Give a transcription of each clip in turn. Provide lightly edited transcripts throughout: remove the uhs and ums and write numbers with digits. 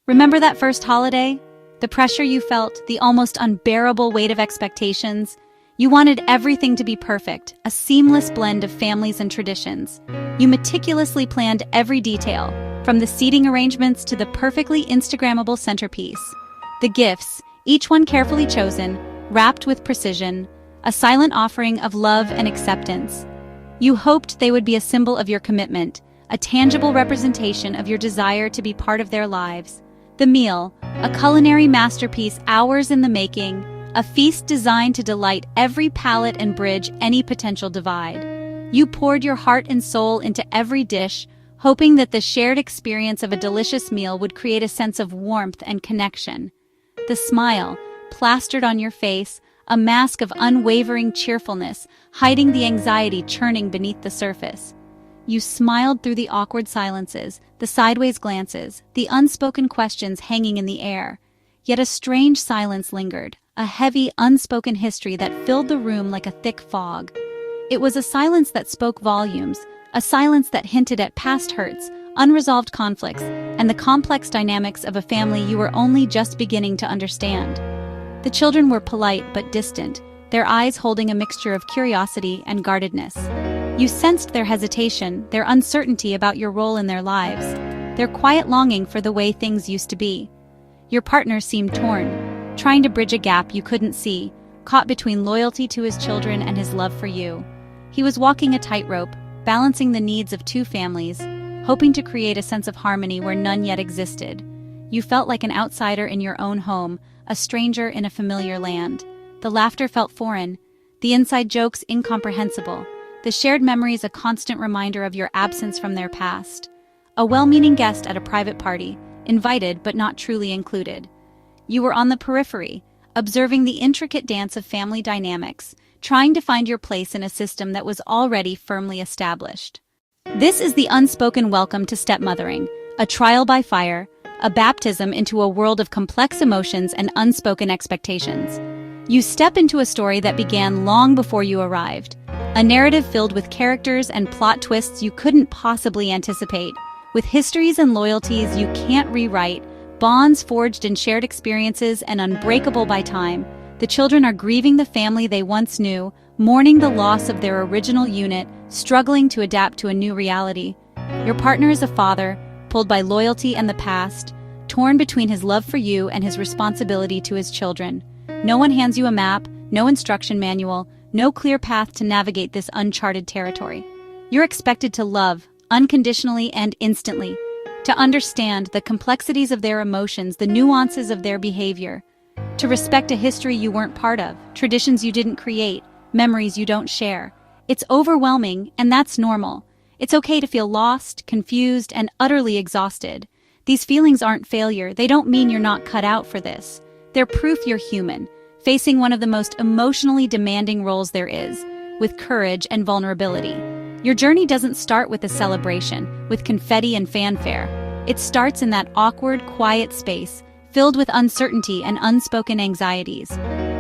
Remember that first holiday? The pressure you felt, the almost unbearable weight of expectations. You wanted everything to be perfect, a seamless blend of families and traditions. You meticulously planned every detail, from the seating arrangements to the perfectly Instagrammable centerpiece. The gifts, each one carefully chosen, wrapped with precision, a silent offering of love and acceptance. You hoped they would be a symbol of your commitment, a tangible representation of your desire to be part of their lives. The meal, a culinary masterpiece hours in the making, a feast designed to delight every palate and bridge any potential divide. You poured your heart and soul into every dish, hoping that the shared experience of a delicious meal would create a sense of warmth and connection. The smile, plastered on your face, a mask of unwavering cheerfulness, hiding the anxiety churning beneath the surface. You smiled through the awkward silences, the sideways glances, the unspoken questions hanging in the air. Yet a strange silence lingered, a heavy, unspoken history that filled the room like a thick fog. It was a silence that spoke volumes, a silence that hinted at past hurts, unresolved conflicts, and the complex dynamics of a family you were only just beginning to understand. The children were polite but distant, their eyes holding a mixture of curiosity and guardedness. You sensed their hesitation, their uncertainty about your role in their lives, their quiet longing for the way things used to be. Your partner seemed torn, trying to bridge a gap you couldn't see, caught between loyalty to his children and his love for you. He was walking a tightrope, balancing the needs of two families, hoping to create a sense of harmony where none yet existed. You felt like an outsider in your own home, a stranger in a familiar land. The laughter felt foreign, the inside jokes incomprehensible, the shared memories a constant reminder of your absence from their past. A well-meaning guest at a private party, invited but not truly included. You were on the periphery, observing the intricate dance of family dynamics, trying to find your place in a system that was already firmly established. This is the unspoken welcome to stepmothering, a trial by fire, a baptism into a world of complex emotions and unspoken expectations. You step into a story that began long before you arrived, a narrative filled with characters and plot twists you couldn't possibly anticipate, with histories and loyalties you can't rewrite, bonds forged in shared experiences and unbreakable by time. The children are grieving the family they once knew, mourning the loss of their original unit, struggling to adapt to a new reality. Your partner is a father, pulled by loyalty and the past, torn between his love for you and his responsibility to his children. No one hands you a map, no instruction manual, no clear path to navigate this uncharted territory. You're expected to love, unconditionally and instantly, to understand the complexities of their emotions, the nuances of their behavior, to respect a history you weren't part of, traditions you didn't create, memories you don't share. It's overwhelming, and that's normal. It's okay to feel lost, confused, and utterly exhausted. These feelings aren't failure. They don't mean you're not cut out for this. They're proof you're human, facing one of the most emotionally demanding roles there is, with courage and vulnerability. Your journey doesn't start with a celebration, with confetti and fanfare. It starts in that awkward, quiet space, filled with uncertainty and unspoken anxieties.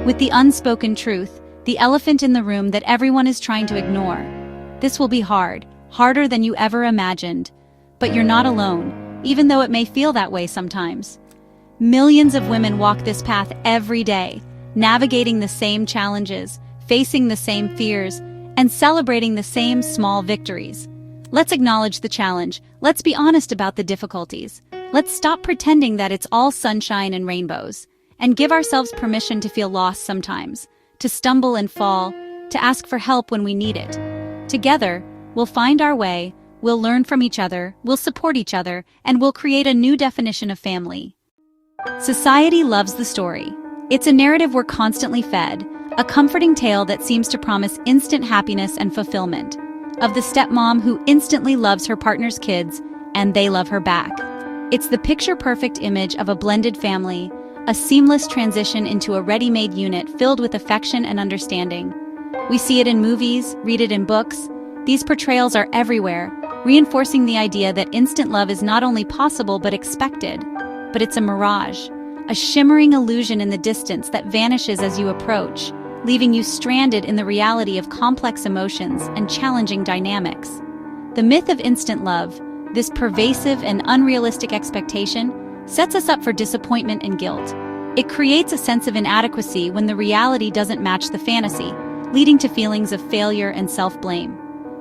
With the unspoken truth, the elephant in the room that everyone is trying to ignore. This will be hard, harder than you ever imagined. But you're not alone, even though it may feel that way sometimes. Millions of women walk this path every day, navigating the same challenges, facing the same fears, and celebrating the same small victories. Let's acknowledge the challenge. Let's be honest about the difficulties. Let's stop pretending that it's all sunshine and rainbows, and give ourselves permission to feel lost sometimes, to stumble and fall, to ask for help when we need it. Together, we'll find our way, we'll learn from each other, we'll support each other, and we'll create a new definition of family. Society loves the story. It's a narrative we're constantly fed, a comforting tale that seems to promise instant happiness and fulfillment, of the stepmom who instantly loves her partner's kids, and they love her back. It's the picture-perfect image of a blended family, a seamless transition into a ready-made unit filled with affection and understanding. We see it in movies, read it in books. These portrayals are everywhere, reinforcing the idea that instant love is not only possible but expected. But it's a mirage, a shimmering illusion in the distance that vanishes as you approach, leaving you stranded in the reality of complex emotions and challenging dynamics. The myth of instant love, this pervasive and unrealistic expectation, sets us up for disappointment and guilt. It creates a sense of inadequacy when the reality doesn't match the fantasy, leading to feelings of failure and self-blame.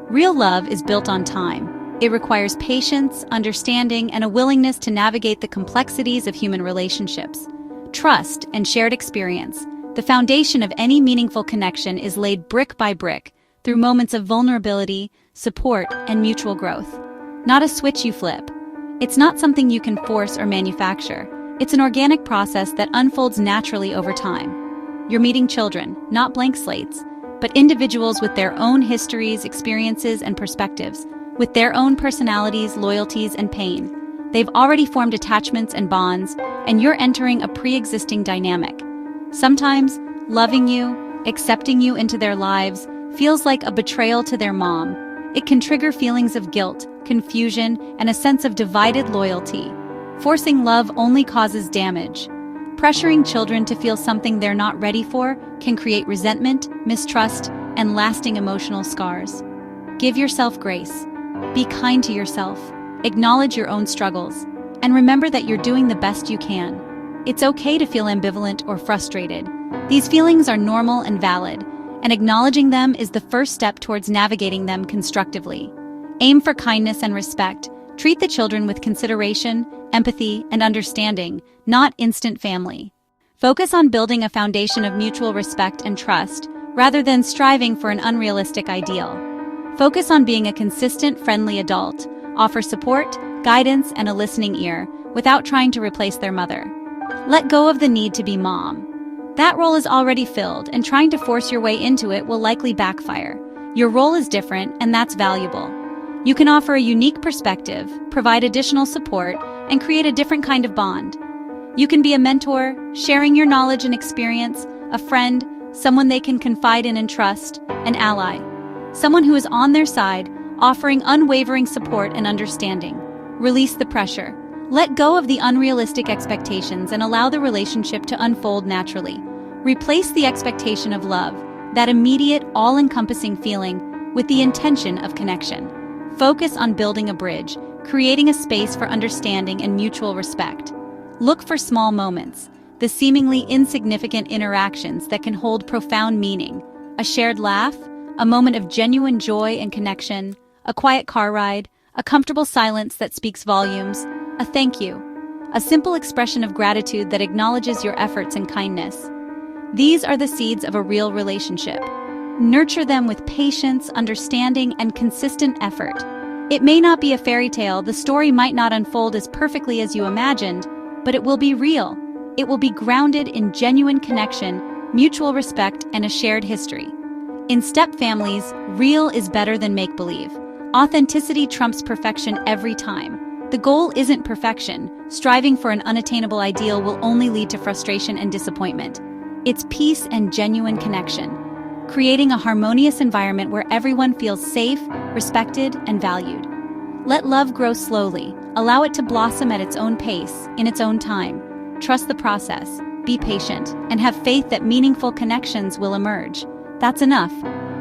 Real love is built on time. It requires patience, understanding, and a willingness to navigate the complexities of human relationships. Trust and shared experience. The foundation of any meaningful connection is laid brick by brick through moments of vulnerability, support, and mutual growth. Not a switch you flip. It's not something you can force or manufacture. It's an organic process that unfolds naturally over time. You're meeting children, not blank slates, but individuals with their own histories, experiences, and perspectives, with their own personalities, loyalties, and pain. They've already formed attachments and bonds, and you're entering a pre-existing dynamic. Sometimes, loving you, accepting you into their lives, feels like a betrayal to their mom. It can trigger feelings of guilt, confusion, and a sense of divided loyalty. Forcing love only causes damage. Pressuring children to feel something they're not ready for can create resentment, mistrust, and lasting emotional scars. Give yourself grace. Be kind to yourself. Acknowledge your own struggles. And remember that you're doing the best you can. It's okay to feel ambivalent or frustrated. These feelings are normal and valid, and acknowledging them is the first step towards navigating them constructively. Aim for kindness and respect. Treat the children with consideration, empathy, and understanding, not instant family. Focus on building a foundation of mutual respect and trust, rather than striving for an unrealistic ideal. Focus on being a consistent, friendly adult. Offer support, guidance, and a listening ear, without trying to replace their mother. Let go of the need to be mom. That role is already filled, and trying to force your way into it will likely backfire. Your role is different, and that's valuable. You can offer a unique perspective, provide additional support, and create a different kind of bond. You can be a mentor, sharing your knowledge and experience, a friend, someone they can confide in and trust, an ally, someone who is on their side, offering unwavering support and understanding. Release the pressure. Let go of the unrealistic expectations and allow the relationship to unfold naturally. Replace the expectation of love, that immediate, all-encompassing feeling, with the intention of connection. Focus on building a bridge, creating a space for understanding and mutual respect. Look for small moments, the seemingly insignificant interactions that can hold profound meaning. A shared laugh, a moment of genuine joy and connection, a quiet car ride, a comfortable silence that speaks volumes, a thank you, a simple expression of gratitude that acknowledges your efforts and kindness. These are the seeds of a real relationship. Nurture them with patience, understanding, and consistent effort. It may not be a fairy tale, the story might not unfold as perfectly as you imagined, but it will be real. It will be grounded in genuine connection, mutual respect, and a shared history. In step families, real is better than make-believe. Authenticity trumps perfection every time. The goal isn't perfection. Striving for an unattainable ideal will only lead to frustration and disappointment. It's peace and genuine connection, creating a harmonious environment where everyone feels safe, respected, and valued. Let love grow slowly. Allow it to blossom at its own pace, in its own time. Trust the process, be patient, and have faith that meaningful connections will emerge. That's enough.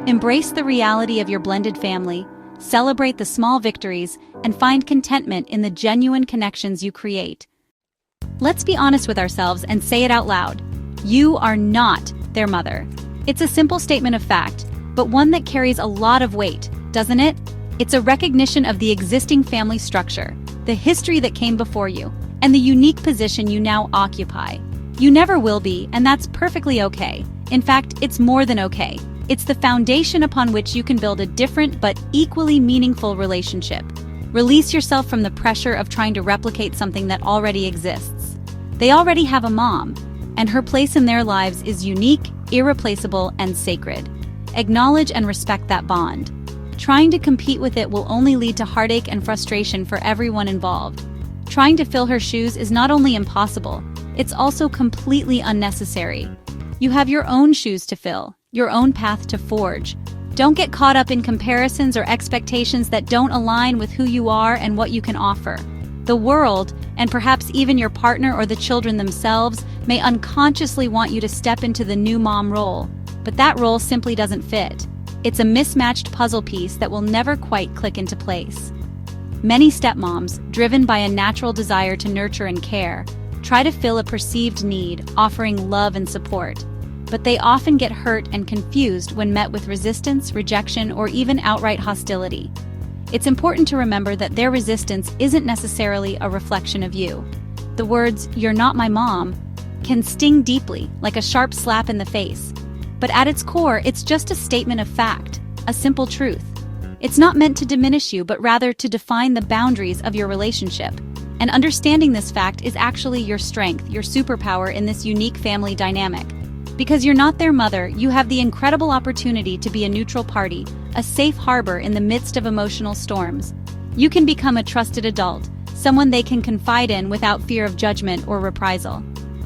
Embrace the reality of your blended family, celebrate the small victories, and find contentment in the genuine connections you create. Let's be honest with ourselves and say it out loud. You are not their mother. It's a simple statement of fact, but one that carries a lot of weight, doesn't it? It's a recognition of the existing family structure, the history that came before you, and the unique position you now occupy. You never will be, and that's perfectly okay. In fact, it's more than okay. It's the foundation upon which you can build a different but equally meaningful relationship. Release yourself from the pressure of trying to replicate something that already exists. They already have a mom, and her place in their lives is unique, irreplaceable, and sacred. Acknowledge and respect that bond. Trying to compete with it will only lead to heartache and frustration for everyone involved. Trying to fill her shoes is not only impossible, it's also completely unnecessary. You have your own shoes to fill, your own path to forge. Don't get caught up in comparisons or expectations that don't align with who you are and what you can offer. The world, and perhaps even your partner or the children themselves, may unconsciously want you to step into the new mom role, but that role simply doesn't fit. It's a mismatched puzzle piece that will never quite click into place. Many stepmoms, driven by a natural desire to nurture and care, try to fill a perceived need, offering love and support. But they often get hurt and confused when met with resistance, rejection, or even outright hostility. It's important to remember that their resistance isn't necessarily a reflection of you. The words, "you're not my mom," can sting deeply, like a sharp slap in the face. But at its core, it's just a statement of fact, a simple truth. It's not meant to diminish you, but rather to define the boundaries of your relationship. And understanding this fact is actually your strength, your superpower in this unique family dynamic. Because you're not their mother, you have the incredible opportunity to be a neutral party, a safe harbor in the midst of emotional storms. You can become a trusted adult, someone they can confide in without fear of judgment or reprisal.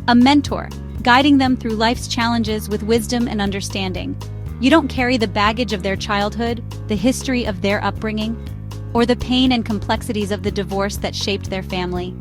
A mentor, guiding them through life's challenges with wisdom and understanding. You don't carry the baggage of their childhood, the history of their upbringing, or the pain and complexities of the divorce that shaped their family.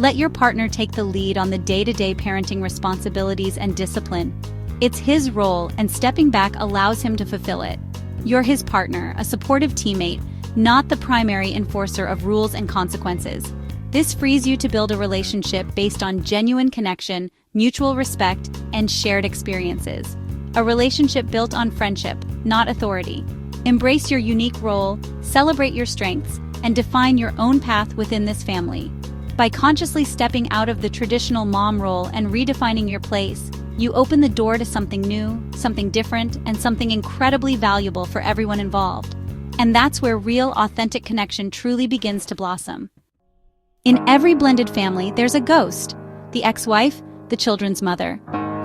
Let your partner take the lead on the day-to-day parenting responsibilities and discipline. It's his role, and stepping back allows him to fulfill it. You're his partner, a supportive teammate, not the primary enforcer of rules and consequences. This frees you to build a relationship based on genuine connection, mutual respect, and shared experiences. A relationship built on friendship, not authority. Embrace your unique role, celebrate your strengths, and define your own path within this family. By consciously stepping out of the traditional mom role and redefining your place, you open the door to something new, something different, and something incredibly valuable for everyone involved. And that's where real, authentic connection truly begins to blossom. In every blended family, there's a ghost, the ex-wife, the children's mother.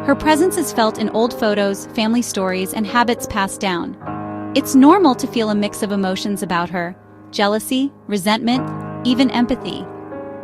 Her presence is felt in old photos, family stories, and habits passed down. It's normal to feel a mix of emotions about her: jealousy, resentment, even empathy.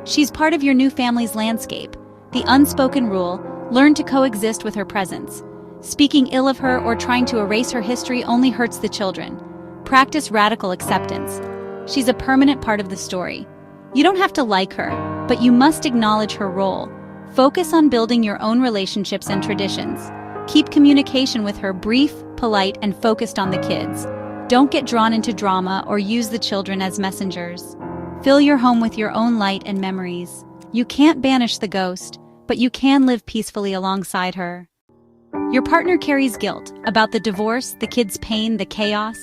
She's part of your new family's landscape. The unspoken rule: learn to coexist with her presence. Speaking ill of her or trying to erase her history only hurts the children. Practice radical acceptance. She's a permanent part of the story. You don't have to like her, but you must acknowledge her role. Focus on building your own relationships and traditions. Keep communication with her brief, polite, and focused on the kids. Don't get drawn into drama or use the children as messengers. Fill your home with your own light and memories. You can't banish the ghost, but you can live peacefully alongside her. Your partner carries guilt about the divorce, the kids' pain, the chaos.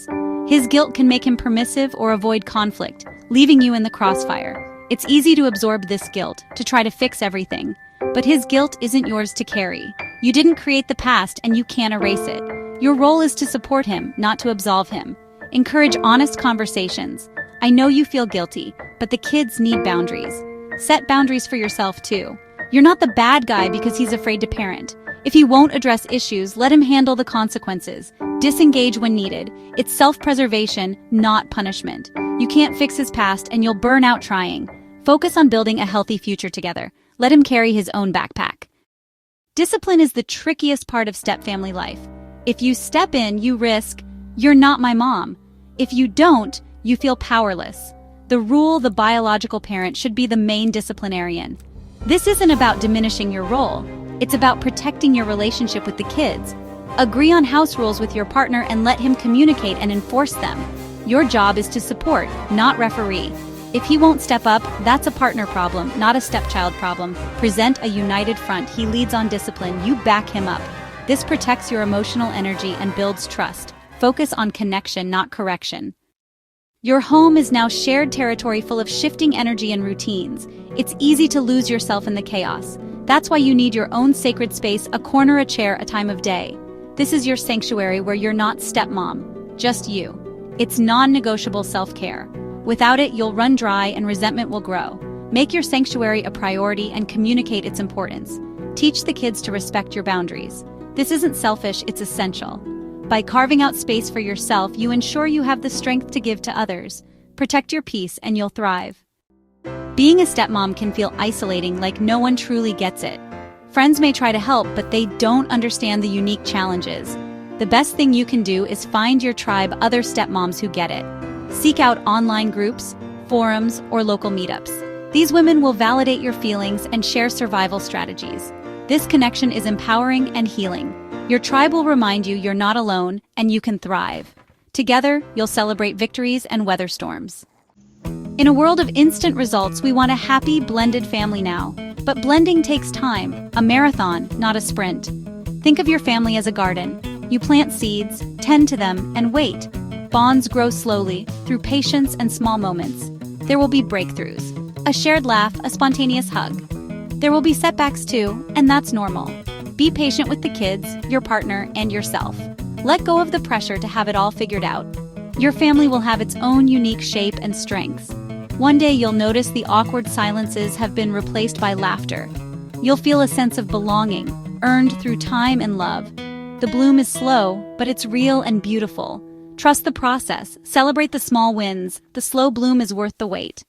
His guilt can make him permissive or avoid conflict, leaving you in the crossfire. It's easy to absorb this guilt, to try to fix everything. But his guilt isn't yours to carry. You didn't create the past, and you can't erase it. Your role is to support him, not to absolve him. Encourage honest conversations. I know you feel guilty, but the kids need boundaries. Set boundaries for yourself, too. You're not the bad guy because he's afraid to parent. If he won't address issues, let him handle the consequences. Disengage when needed. It's self-preservation, not punishment. You can't fix his past, and you'll burn out trying. Focus on building a healthy future together. Let him carry his own backpack. Discipline is the trickiest part of stepfamily life. If you step in, you risk, "You're not my mom." If you don't, you feel powerless. The rule: the biological parent should be the main disciplinarian. This isn't about diminishing your role. It's about protecting your relationship with the kids. Agree on house rules with your partner and let him communicate and enforce them. Your job is to support, not referee. If he won't step up, that's a partner problem, not a stepchild problem. Present a united front. He leads on discipline. You back him up. This protects your emotional energy and builds trust. Focus on connection, not correction. Your home is now shared territory full of shifting energy and routines. It's easy to lose yourself in the chaos. That's why you need your own sacred space, a corner, a chair, a time of day. This is your sanctuary where you're not stepmom, just you. It's non-negotiable self-care. Without it, you'll run dry and resentment will grow. Make your sanctuary a priority and communicate its importance. Teach the kids to respect your boundaries. This isn't selfish, it's essential. By carving out space for yourself, you ensure you have the strength to give to others. Protect your peace and you'll thrive. Being a stepmom can feel isolating, like no one truly gets it. Friends may try to help, but they don't understand the unique challenges. The best thing you can do is find your tribe, other stepmoms who get it. Seek out online groups, forums, or local meetups. These women will validate your feelings and share survival strategies. This connection is empowering and healing. Your tribe will remind you you're not alone and you can thrive. Together, you'll celebrate victories and weather storms. In a world of instant results, we want a happy, blended family now. But blending takes time, a marathon, not a sprint. Think of your family as a garden. You plant seeds, tend to them, and wait. Bonds grow slowly, through patience and small moments. There will be breakthroughs, a shared laugh, a spontaneous hug. There will be setbacks too, and that's normal. Be patient with the kids, your partner, and yourself. Let go of the pressure to have it all figured out. Your family will have its own unique shape and strengths. One day you'll notice the awkward silences have been replaced by laughter. You'll feel a sense of belonging, earned through time and love. The bloom is slow, but it's real and beautiful. Trust the process, celebrate the small wins. The slow bloom is worth the wait.